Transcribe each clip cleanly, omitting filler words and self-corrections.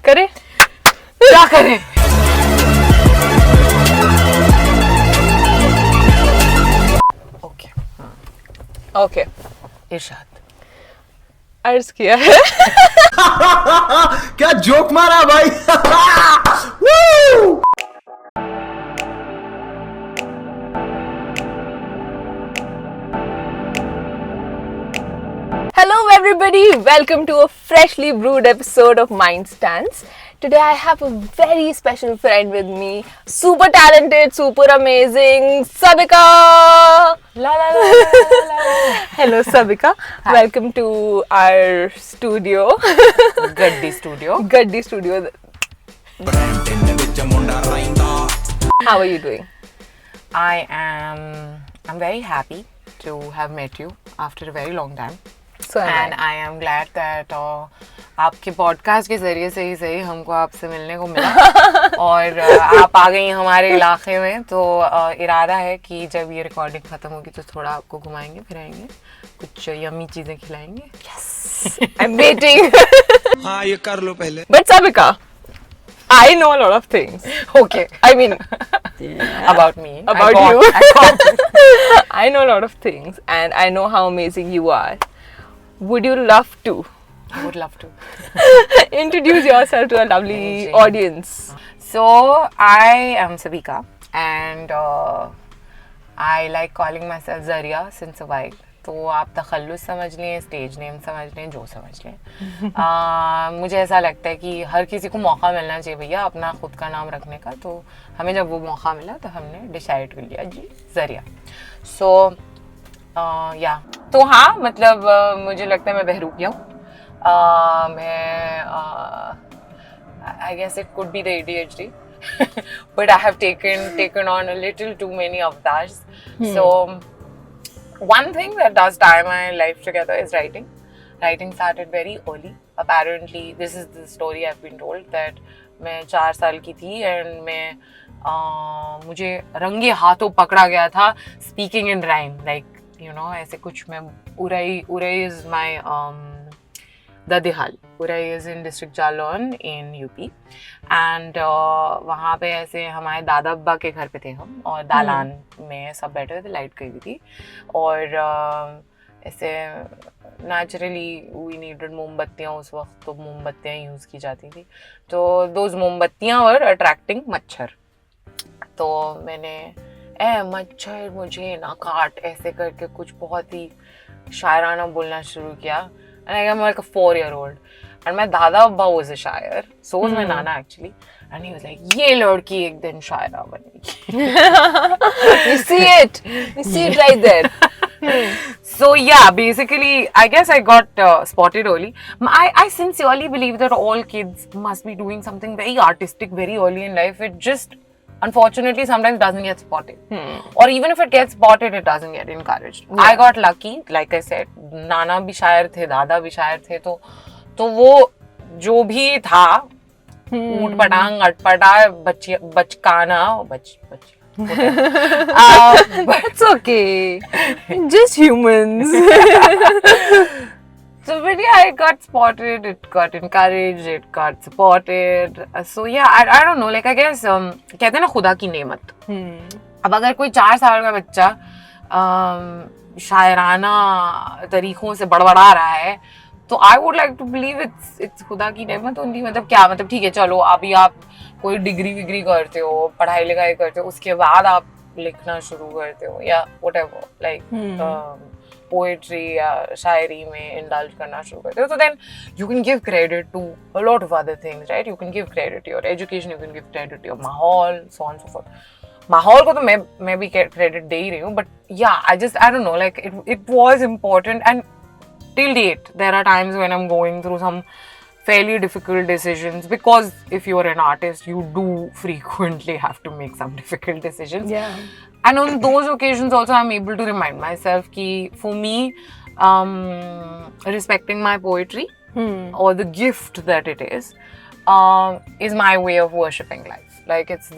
करें? क्या करें? ओके इरशाद अर्ज किया है. क्या जोक मारा भाई. Hello everybody, welcome to a freshly brewed episode of Mind Stance. Today I have a very special friend with me, super talented, super amazing, Sabika! La la la la la. Hello Sabika, welcome to our studio. Gaddi Studio. Gaddi Studio. How are you doing? I'm very happy to have met you after a very long time. So And I am glad that आपके podcast के जरिए से ही सही हमको आपसे मिलने को मिला और आप आ गई हमारे इलाके में. तो इरादा है कि जब ये रिकॉर्डिंग खत्म होगी तो थोड़ा आपको घुमाएंगे फिराएंगे, कुछ यम्मी चीजें खिलाएंगे. yes, I'm waiting. हाँ ये कर लो पहले. But Sabika, I know a lot of things. Okay. I mean, About me. about I you. got I know a lot of things and I know how amazing you are. Would you love to I would love to. introduce yourself to a lovely Amazing. audience? So, I am Sabika and I like calling myself Zaria since a while. तो आप तखल्लुस समझ लें, stage name समझ लें, जो समझ लें. मुझे ऐसा लगता है कि हर किसी को मौका मिलना चाहिए भैया अपना खुद का नाम रखने का. तो हमें जब वो मौका मिला तो हमने डिसाइड कर लिया जी Zaria. So, या तो हाँ मतलब मुझे लगता है मैं बहरूपिया हूँ. मैं I guess it could be the ADHD. But I have taken on a little too many avatars. So one thing that does tie my life together is writing. Writing started very early. Apparently, this is the story I've been told that मैं 4 साल की थी and मैं मुझे रंगे हाथों पकड़ा गया था speaking in rhyme, like you know ऐसे कुछ मैं Urai is my Dadihal. Urai is in district Jalon in UP and वहाँ पे ऐसे हमारे दादा अब्बा के घर पे थे हम और दालान में सब बैठे थे, लाइट गई हुई थी और ऐसे नेचुरली वी नीडेड मोमबत्तियाँ. उस वक्त तो मोमबत्तियाँ यूज़ की जाती थी. तो दोज मोमबत्तियाँ वर अट्रैक्टिंग मच्छर. तो मैंने मच्छर मुझे ना काट ऐसे करके कुछ बहुत ही शायराना बोलना शुरू किया. And I'm like a 4-year-old. And my Dada Abba was a shayer. So was my Nana actually. And he was like, ये लड़की एक दिन शायरा बनेगी. You see it. You see it right there. So yeah, basically, I guess I got spotted early. I sincerely believe that all kids must be doing something very artistic very early in life. It just unfortunately sometimes doesn't get spotted. Or even if it gets spotted, it doesn't get encouraged. Yeah. I got lucky, like I said. नाना भी शायर थे, दादा भी शायर थे. तो वो जो भी था ऊट पटांग अटपटा बचकाना It's okay. Just humans. So but yeah, it got spotted, it got encouraged, it got supported. So yeah, I don't know, like I guess कहते हैं ना खुदा की नेमत. अब अगर कोई 4 साल का बच्चा शायराना तरीकों से बड़बड़ा रहा है तो I would like to believe it's खुदा की नेमत होती. मतलब क्या मतलब ठीक है चलो अभी आप कोई डिग्री विग्री करते हो, पढ़ाई लिखाई करते हो, उसके बाद आप लिखना शुरू करते हो या whatever like पोएट्री या शायरी में इंडल्ज करना शुरू करते हो. तो then you can give credit to a lot of other things, right. You can give credit to your education, you can give credit to your माहौल, सो ऑन सो फोर्थ. माहौल को तो मैं भी क्रेडिट दे ही रही हूँ. बट या I don't know like it was important and till date there are times when I'm going through some fairly difficult decisions because if you're an artist you do frequently have to make some difficult decisions. Yeah. And on those occasions also I'm able to remind myself ki for me respecting my poetry or the gift that it is my way of worshipping life. Like it's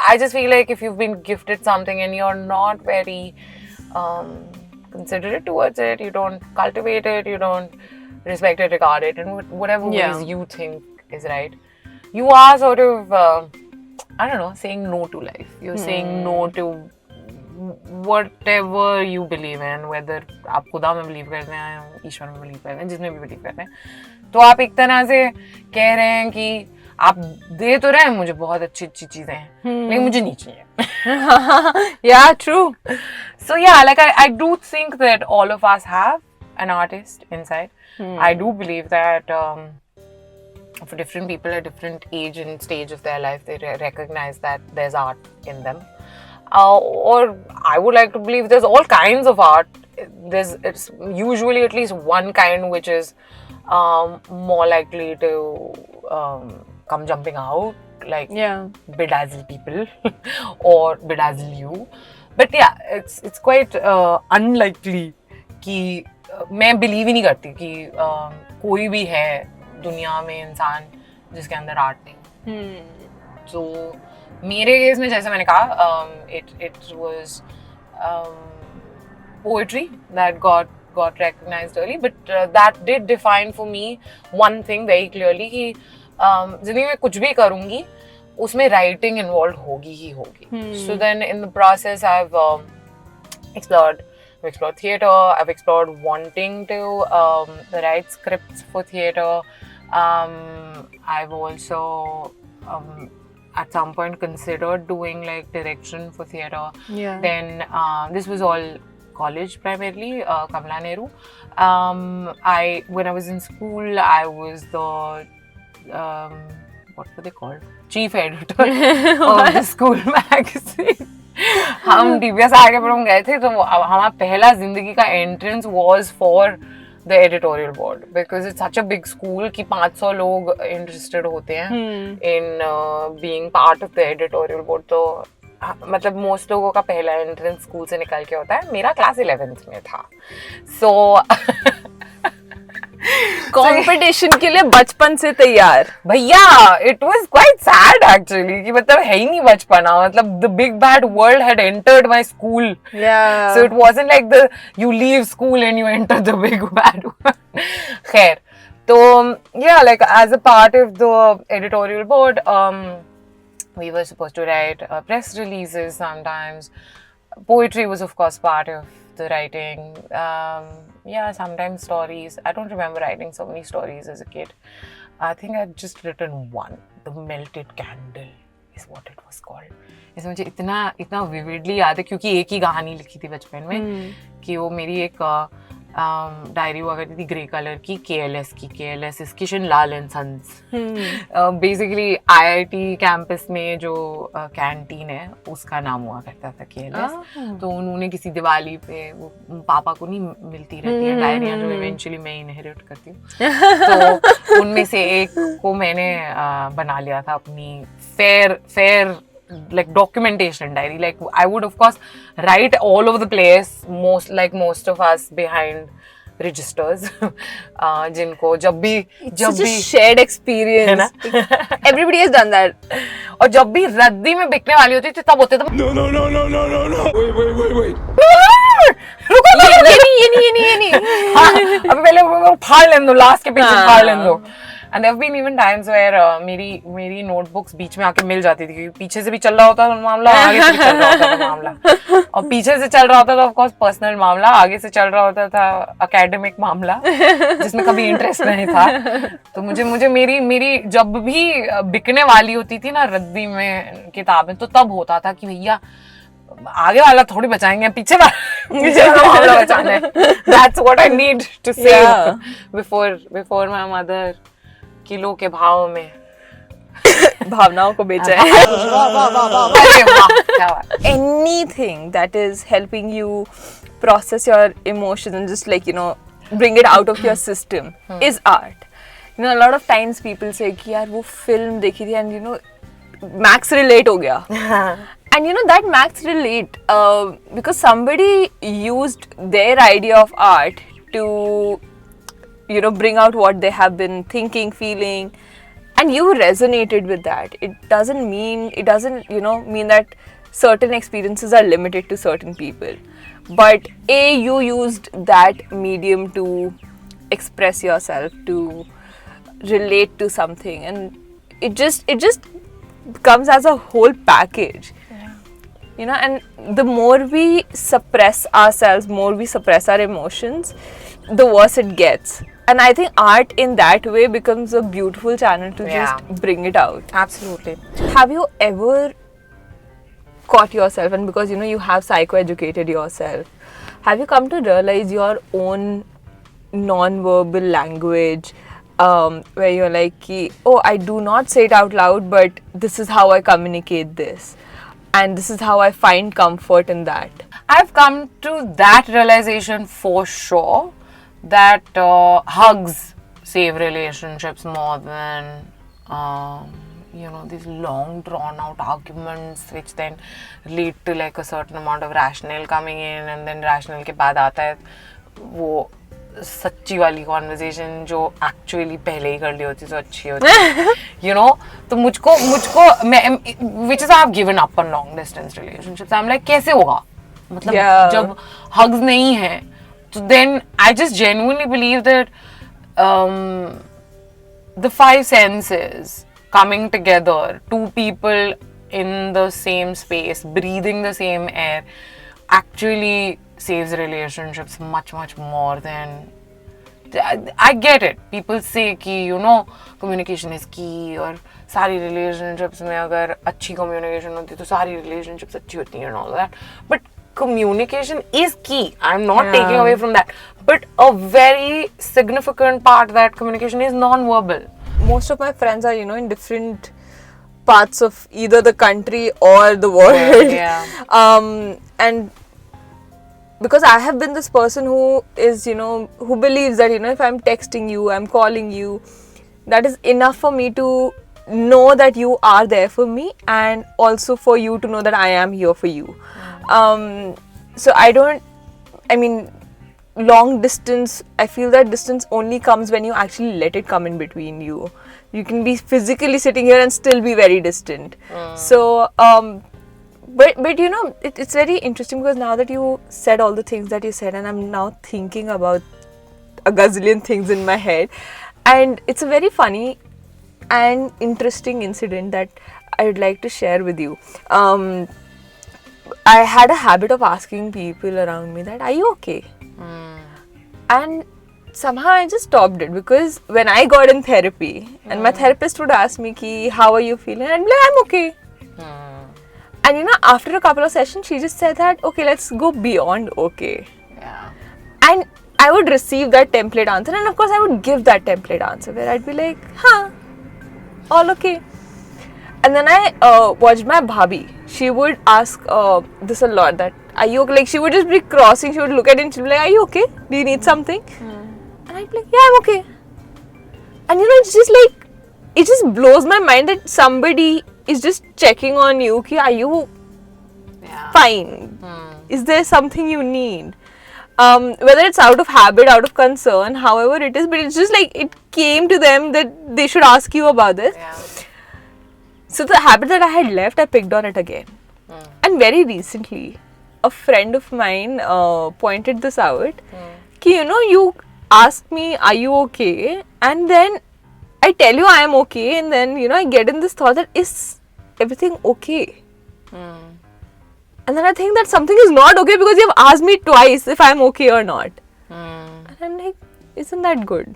I just feel like if you've been gifted something and you're not very considerate towards it, you don't cultivate it, you don't respect it, regard it in whatever ways you think is right, you are sort of, I don't know, saying no to life. You're saying no to whatever you believe in, whether आप खुदा में believe करते हैं, ईश्वर में believe करते हैं, जिसमें भी believe करते हैं, तो आप एक तरह से कह रहे हैं कि आप दे तो रहे हैं मुझे बहुत अच्छी अच्छी चीजें हैं, लेकिन मुझे नहीं चाहिए. Yeah, true. So yeah, like I do think that all of us have an artist inside. I do believe that for different people at different age and stage of their life, they recognize that there's art in them. Or I would like to believe there's all kinds of art. It's usually at least one kind which is more likely to come jumping out, like bedazzle people or bedazzle you. But yeah, it's quite unlikely कि मैं believe ही नहीं करती कि कोई भी है दुनिया में इंसान जिसके अंदर आर्ट नहीं. So मेरे केस में जैसे मैंने कहा, it was poetry that got recognized early, but that did define for me one thing very clearly कि जिंदगी में कुछ भी करूँगी उसमें writing involved होगी ही होगी. So then in the process I've explored theatre. I've explored wanting to write scripts for theatre. I've also at some point considered doing like direction for theatre. Then this was all college primarily, Kamala Nehru. When I was in school, I was the what were they called? Chief editor of the school magazine. हम DBS आगे पर हम गए थे तो हमारा पहला जिंदगी का entrance was for the editorial board, because it's such a big school कि 500 लोग इंटरेस्टेड होते हैं in being part of the editorial board. तो मतलब मोस्ट लोगों का पहला एंट्रेंस स्कूल से निकल के होता है. मेरा क्लास 11th में था. सो कंपटीशन के लिए बचपन से तैयार. भैया, it was quite sad actually कि मतलब है ही नहीं बचपना. मतलब the big bad world had entered my school. Yeah. So it wasn't like you leave school and you enter the big bad world. खैर, तो yeah, like as a part of the editorial board, we were supposed to write press releases sometimes. Poetry was of course part of the writing. Sometimes stories. I don't remember writing so many stories as a kid. I think I'd just written one. The Melted Candle is what it was called. इसमें मुझे इतना vividly याद है क्योंकि एक ही कहानी लिखी थी बचपन में कि वो मेरी एक डायरी हुआ करती थी ग्रे कलर की, KLS is Kishan Lal and sons. Basically IIT campus में जो कैंटीन है उसका नाम हुआ करता था KLS. तो उन्होंने किसी दिवाली पे वो पापा को नहीं मिलती रहती है डायरियाँ जो इवेंचुअली मैं इनहेरिट करती हूँ, तो उनमें से एक को मैंने बना लिया था अपनी fair like documentation diary. Like I would of course write all over the place, most of us behind registers. जिनको जब भी shared experience. Everybody has done that. और जब भी रद्दी में बिकने वाली होती थी तब होते थे No. Wait. ये नहीं. अभी पहले वो फाड़ लेने दो, लास्ट के पीछे फाड़ लेने दो. And there have been even times where मेरी notebooks बीच में आके मिल जाती थी क्योंकि पीछे से भी चल रहा होता था मामला, आगे से भी चल रहा होता था मामला. और पीछे से चल रहा होता था of course पर्सनल मामला, आगे से चल रहा होता था एकेडमिक मामला जिसमें कभी इंटरेस्ट नहीं था. तो मुझे मेरी जब भी बिकने वाली होती थी ना रद्दी में किताबें, तो तब होता था कि भैया आगे वाला थोड़ी बचाएंगे, पीछे वाला मामला बचाना है. That's what I need to save before my mother kilo के भाव में भावनाओं को बेचा है. Anything that is helping you process your emotions and just like bring it out of your system is art. A lot of times people say कि यार वो film देखी थी and max relate हो गया. And that max relate because somebody used their idea of art to bring out what they have been thinking, feeling, and you resonated with that. It doesn't mean mean that certain experiences are limited to certain people, but you used that medium to express yourself, to relate to something, and it just comes as a whole package. You know, and the more we suppress ourselves, more we suppress our emotions, the worse it gets. And I think art in that way becomes a beautiful channel to just bring it out. Absolutely. Have you ever caught yourself, and because you know you have psychoeducated yourself, have you come to realize your own non-verbal language, where you're like, oh, I do not say it out loud, but this is how I communicate this, and this is how I find comfort in that? I've come to that realization for sure, that hugs save relationships more than these long drawn out arguments which then lead to like a certain amount of rationale coming in, and then rationale के बाद आता है वो सच्ची वाली conversation जो actually पहले ही कर ली होती तो अच्छी होती यू नो. तो मुझको मैं which is I have given up on long distance relationships. I am like कैसे होगा, मतलब जब हग्स नहीं है तो then I just genuinely believe that the five senses coming together, two people in the same space, breathing the same air, actually saves relationships much more than. I get it. People say कि communication is key, और सारी relationships में अगर अच्छी communication होती तो सारी relationships अच्छी होती हैं and all that. But communication is key. I'm not taking away from that. But a very significant part of that communication is non-verbal. Most of my friends are, in different parts of either the country or the world. And because I have been this person who is, who believes that, if I'm texting you, I'm calling you, that is enough for me to know that you are there for me, and also for you to know that I am here for you. So long distance, I feel that distance only comes when you actually let it come in between you. You can be physically sitting here and still be very distant. So, but it's very interesting because now that you said all the things that you said, and I'm now thinking about a gazillion things in my head, and it's a very funny and interesting incident that I would like to share with you. I had a habit of asking people around me that, are you okay? And somehow I just stopped it, because when I got in therapy and my therapist would ask me ki, how are you feeling, I'd be like, I'm okay. And after a couple of sessions she just said that, okay, let's go beyond okay. And I would receive that template answer, and of course I would give that template answer where I'd be like, all okay. And then I watched my bhabhi. She would ask this a lot, that are you okay? Like, she would just be crossing, she would look at it and she'd be like, are you okay? Do you need something? And I'd be like, yeah, I'm okay. And it's just like, it just blows my mind that somebody is just checking on you, ki, are you fine? Is there something you need? Whether it's out of habit, out of concern, however it is, but it's just like it came to them that they should ask you about this. So the habit that I had left, I picked on it again. And very recently, a friend of mine pointed this out. Ki, you ask me, are you okay? And then I tell you I am okay, and then I get in this thought that, is everything okay? And then I think that something is not okay because you have asked me twice if I am okay or not. And I'm like, isn't that good?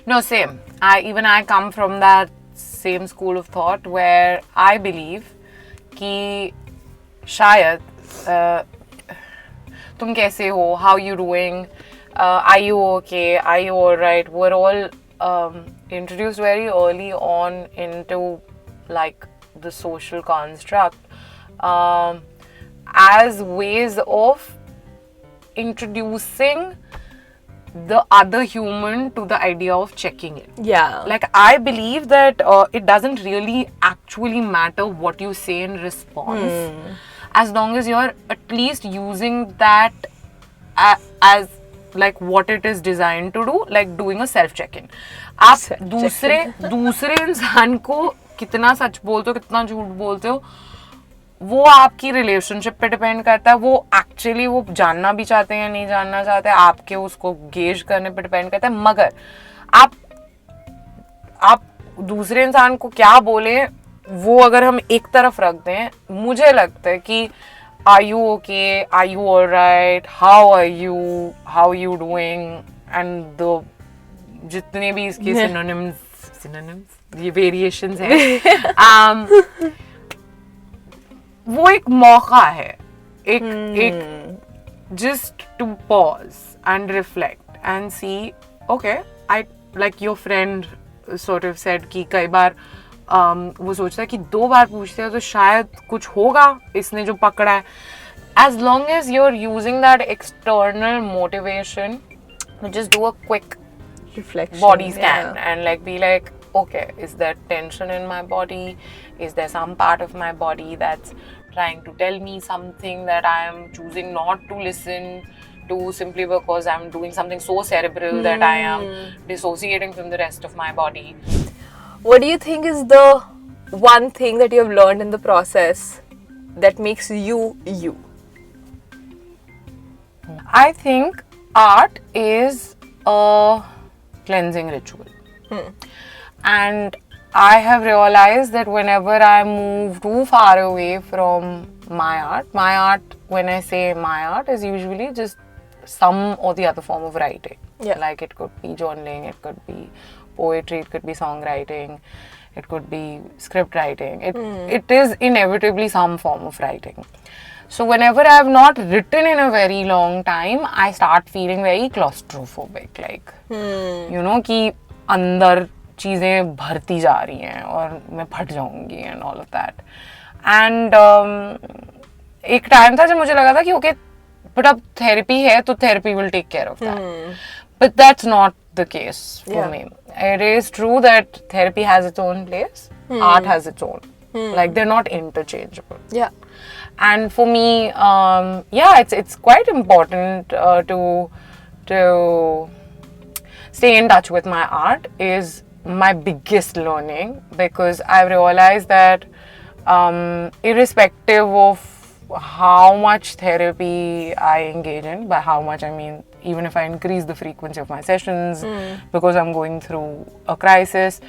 No, same. I come from that same school of thought where I believe कि शायद तुम कैसे हो, how you doing, are you okay, are you alright, we're all introduced very early on into like the social construct as ways of introducing the other human to the idea of checking in. Like, I believe that it doesn't really actually matter what you say in response, as long as you're at least using that as like what it is designed to do, like doing a self check-in. आप दूसरे इंसान को कितना सच बोलते हो, कितना झूठ बोलते हो, वो आपकी रिलेशनशिप पे डिपेंड करता है. वो एक्चुअली वो जानना भी चाहते हैं या नहीं जानना चाहते हैं, आपके उसको गेज करने पे डिपेंड करता है. मगर आप आप दूसरे इंसान को क्या बोले वो अगर हम एक तरफ रख दें, मुझे लगता है कि are you okay, are you alright, how are you doing, and the जितने भी इसके सिनोनिम्स ये वेरिएशंस हैं, वो एक मौका है, एक just to pause and reflect and see, okay, I like your friend sort of said कि कई बार वो सोचता है कि 2 बार पूछते हैं तो शायद कुछ होगा इसने जो पकड़ा है. As long as you're using that external motivation, just do a quick reflection, body scan yeah. and like be like, okay, is there tension in my body? Is there some part of my body that's trying to tell me something that I am choosing not to listen to simply because I'm doing something so cerebral that I am dissociating from the rest of my body? What do you think is the one thing that you have learned in the process that makes you you? I think art is a cleansing ritual. And I have realized that whenever I move too far away from my art, when I say my art, is usually just some or the other form of writing. Yeah. Like it could be journaling, it could be poetry, it could be songwriting, it could be script writing. It is inevitably some form of writing. So whenever I have not written in a very long time, I start feeling very claustrophobic. Like, you know, कि अंदर चीज़ें भरती जा रही हैं और मैं फट जाऊंगी and all of that. And एक टाइम था जब मुझे लगा था कि okay, but अब therapy है तो therapy will take care of that. But that's not the case for me. It is true that therapy has its own place, art has its own. Like they're not interchangeable. Yeah. And for me, it's quite important to stay in touch with my art is my biggest learning, because I've realized that irrespective of how much therapy I engage in, by how much I mean even if I increase the frequency of my sessions because I'm going through a crisis.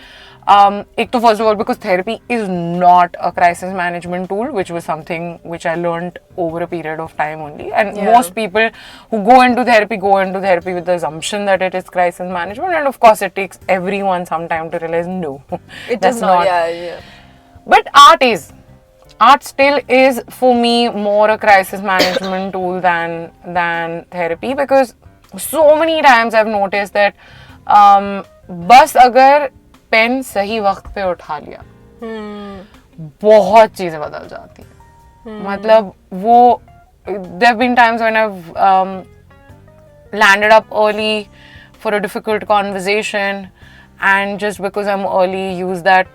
First of all, because therapy is not a crisis management tool, which was something which I learned over a period of time only. And most people who go into therapy with the assumption that it is crisis management. And of course, it takes everyone some time to realize, no, It that's does not. not. But art still is for me more a crisis management tool than therapy, because so many times I've noticed that बस अगर pen सही वक्त पे उठा लिया बहुत चीजें बदल जाती हैं. मतलब वो there have been times when I've landed up early for a difficult conversation, and just because I'm early, use that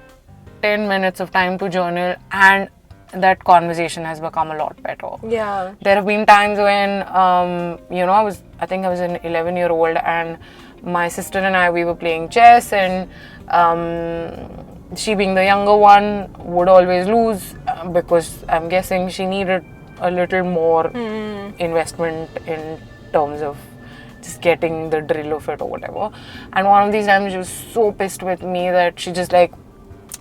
10 minutes of time to journal, and that conversation has become a lot better. Yeah. There have been times when, I think I was an 11-year-old, and my sister and I, we were playing chess, and she being the younger one would always lose because I'm guessing she needed a little more investment in terms of just getting the drill of it or whatever. And one of these times she was so pissed with me that she just like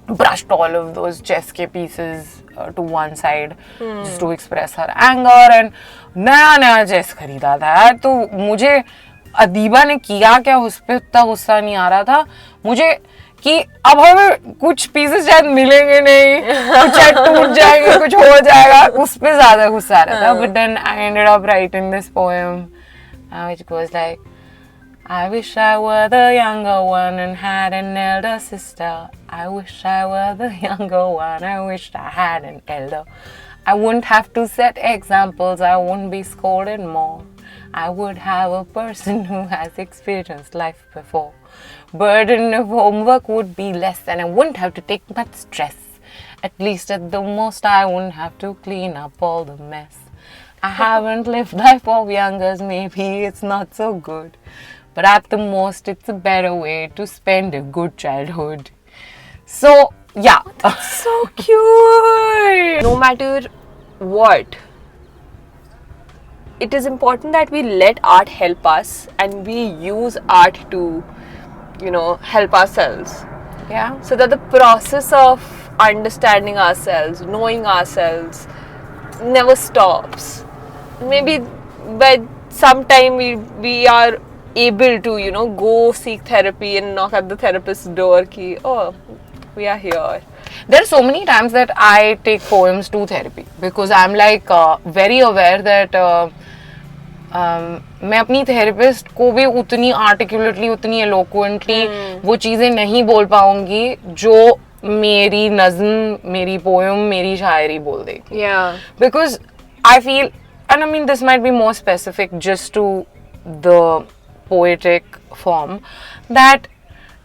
brushed all of those chess के pieces to one side just to express her anger. And नया chess खरीदा था यार, तो मुझे अदीबा ने किया क्या उस पे उतना गुस्सा नहीं आ रहा था मुझे कि अब हमें कुछ पीसेस शायद मिलेंगे नहीं, कुछ शायद टूट जाएंगे, कुछ हो जाएगा, उस पे ज्यादा गुस्सा आ रहा था. But then I ended up writing this poem which goes like, I wish I were the younger one and had an elder sister. I wish I were the younger one. I wished I had an elder. I wouldn't have to set examples. I wouldn't be scolded more. I would have a person who has experienced life before. Burden of homework would be less, and I wouldn't have to take much stress. At least at the most, I wouldn't have to clean up all the mess. I haven't lived life of youngers. Maybe it's not so good. But at the most, it's a better way to spend a good childhood. So, yeah. So cute! No matter what, it is important that we let art help us and we use art to, help ourselves. Yeah. So that the process of understanding ourselves, knowing ourselves, never stops. Maybe by some time we are able to, you know, go seek therapy and knock at the therapist's door ki, oh, we are here. There are so many times that I take poems to therapy because I'm like very aware that मैं अपनी therapist को भी उतनी articulately उतनी eloquently वो चीज़ें नहीं बोल पाऊंगी जो मेरी नज्म, मेरी पोएम, मेरी शायरी बोल देगी. Yeah. Because I feel, and I mean this might be more specific just to the poetic form, that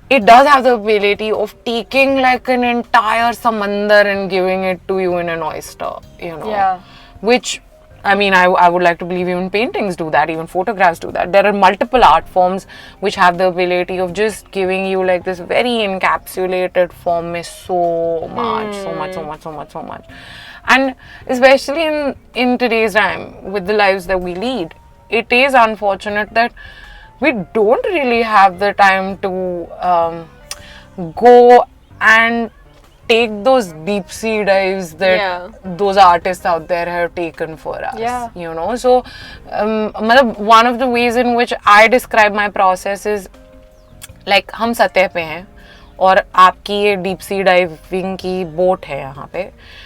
it does have the ability of taking like an entire samandar and giving it to you in an oyster, you know. Yeah. Which, I mean, I would like to believe even paintings do that, even photographs do that. There are multiple art forms which have the ability of just giving you like this very encapsulated form में so much. And especially in today's time, with the lives that we lead, it is unfortunate that we don't really have the time to go and take those deep sea dives that those artists out there have taken for us. Yeah. You know, so one of the ways in which I describe my process is like हम सतह पे हैं और आपकी ये deep sea diving की boat है यहाँ पे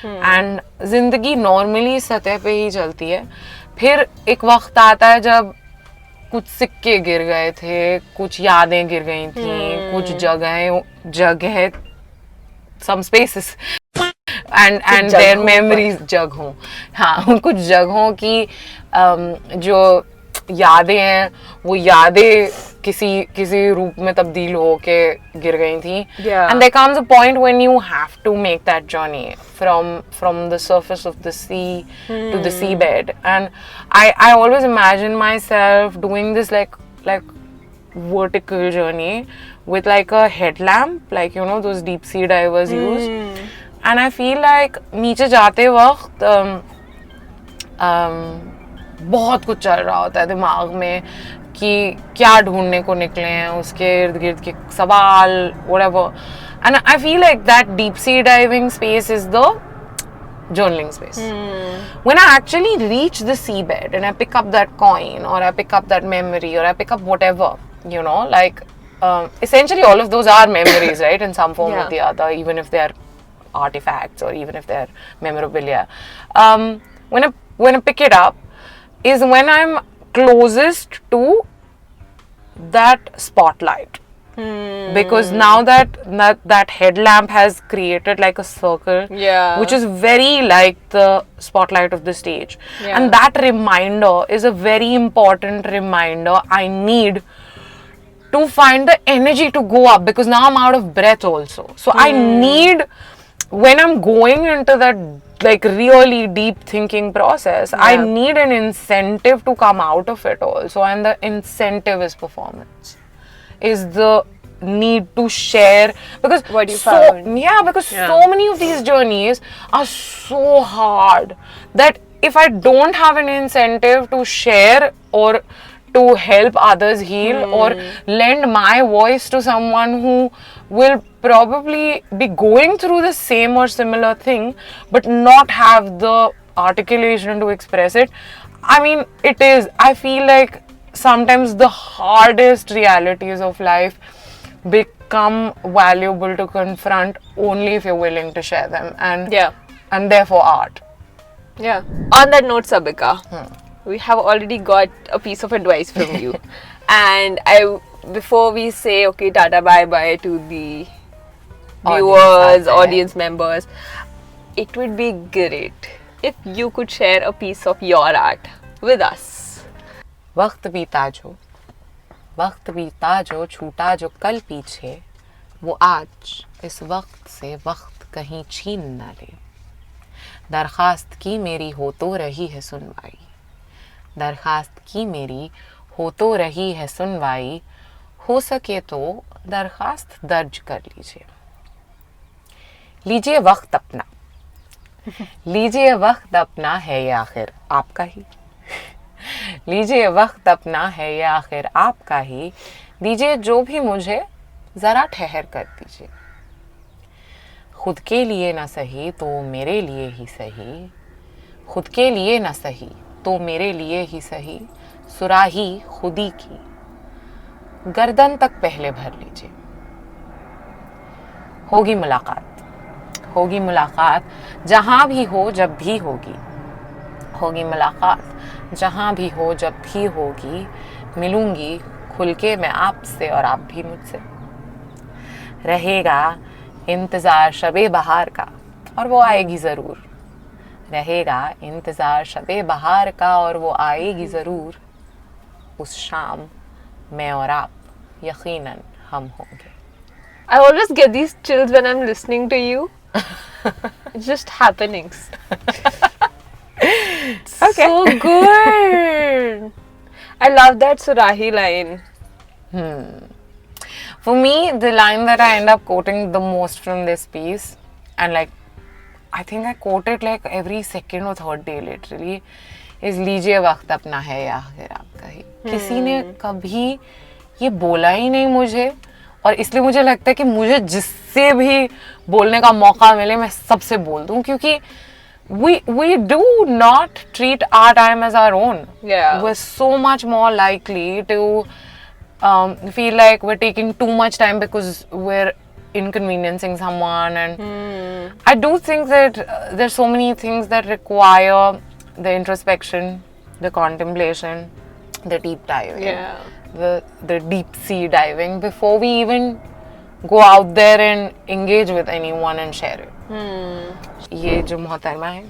एंड जिंदगी नॉर्मली सतह पे ही चलती है. फिर एक वक्त आता है जब कुछ सिक्के गिर गए थे, कुछ यादें गिर गई थी, कुछ जगह some spaces and their memories जगहों, हाँ कुछ जगहों की जो यादें हैं वो यादें किसी रूप में तब्दील होके गिर गई थी. And there comes a point when you have to make that journey from the surface of the sea to the seabed, and I always imagine myself doing this like vertical journey with like a headlamp, like you know those deep sea divers use. And I feel like नीचे जाते वक्त बहुत कुछ चल रहा होता है दिमाग में कि क्या ढूंढने को निकले हैं, उसके इर्द गिर्द के सवाल, whatever. And I feel like that deep sea diving space is the journaling space. When I actually reach the seabed and I pick up that coin or I pick up that memory or I pick up whatever, you know, like essentially all of those are memories, right, in some form or the other, even if they are artifacts or even if they are memorabilia. When I pick it up is when I'm closest to that spotlight. Because now that headlamp has created like a circle, which is very like the spotlight of the stage. And that reminder is a very important reminder I need to find the energy to go up, because now I'm out of breath also. So I need, when I'm going into that like really deep thinking process, I need an incentive to come out of it also, and the incentive is performance, is the need to share. Because what you found. Because so many of these journeys are so hard that if I don't have an incentive to share or to help others heal or lend my voice to someone who will probably be going through the same or similar thing but not have the articulation to express it, I mean, I feel like sometimes the hardest realities of life become valuable to confront only if you're willing to share them, and therefore art. On that note, Sabika, we have already got a piece of advice from you. And before we say okay, tata bye bye to the viewers, audience members, it would be great if you could share a piece of your art with us. वक्त बीता जो छूटा जो कल पीछे, वो आज इस वक्त से वक्त कहीं छीन न ले. दरखास्त की मेरी हो तो रही है सुनवाई, दरखास्त की मेरी हो तो रही है सुनवाई, हो सके तो दरखास्त दर्ज कर लीजिए. लीजिए वक्त अपना, लीजिए वक्त अपना है ये आखिर आपका ही, लीजिए वक्त अपना है ये आखिर आपका ही, दीजिए जो भी मुझे जरा ठहर कर दीजिए. खुद के लिए ना सही तो मेरे लिए ही सही, खुद के लिए ना सही तो मेरे लिए ही सही, सुराही खुदी की गर्दन तक पहले भर लीजिए। होगी मुलाकात जहां भी हो जब भी होगी, होगी मुलाकात जहां भी हो जब भी होगी, मिलूंगी खुल के मैं आपसे और आप भी मुझसे। रहेगा इंतज़ार शबे बहार का और वो आएगी ज़रूर, रहेगा इंतज़ार शबे बहार का और वो आएगी ज़रूर, उस शाम मैं और आप यकीनन हम होंगे। I always get these chills when I'm listening to you. It's just happenings. Okay. So good. I love that Surahi line. For me, the line that I end up quoting the most from this piece, and like, I think I quote it like every second or third day literally, is लीजिए वक्त अपना है या आखिर आपका ही। किसी ने कभी ये बोला ही नहीं मुझे, और इसलिए मुझे लगता है कि मुझे जिससे भी बोलने का मौका मिले मैं सबसे बोल दूं, क्योंकि we do not treat our time as our own. Yeah. We're so much more likely to feel like we're taking too much time because we're inconveniencing someone, and I do think that there's so many things that require the introspection, the contemplation, the deep diving, Yeah. the deep sea diving before we even go out there and engage with anyone and share it. ये जो मोहतरमा है,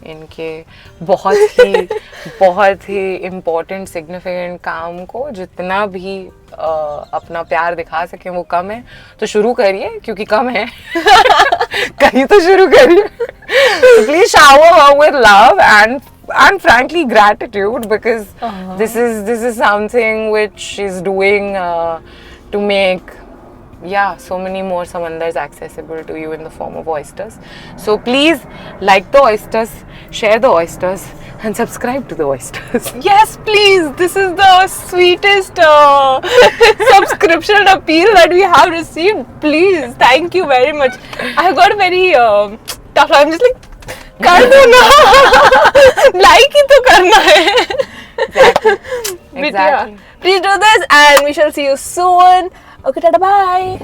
इनके बहुत ही important significant काम को जितना भी अपना प्यार दिखा सके वो कम है, तो शुरू करिए क्योंकि कम है। कहीं तो शुरू करिए। Please shower her with love and frankly gratitude, because this is something which she's doing to make so many more samandars accessible to you in the form of oysters. So please like the oysters, share the oysters, and subscribe to the oysters. Yes, please. This is the sweetest subscription appeal that we have received. Please, thank you very much. I got very tough. I'm just like, कर दो ना, like ही तो करना है. But yeah, please do this, and we shall see you soon. Okay, tada, bye.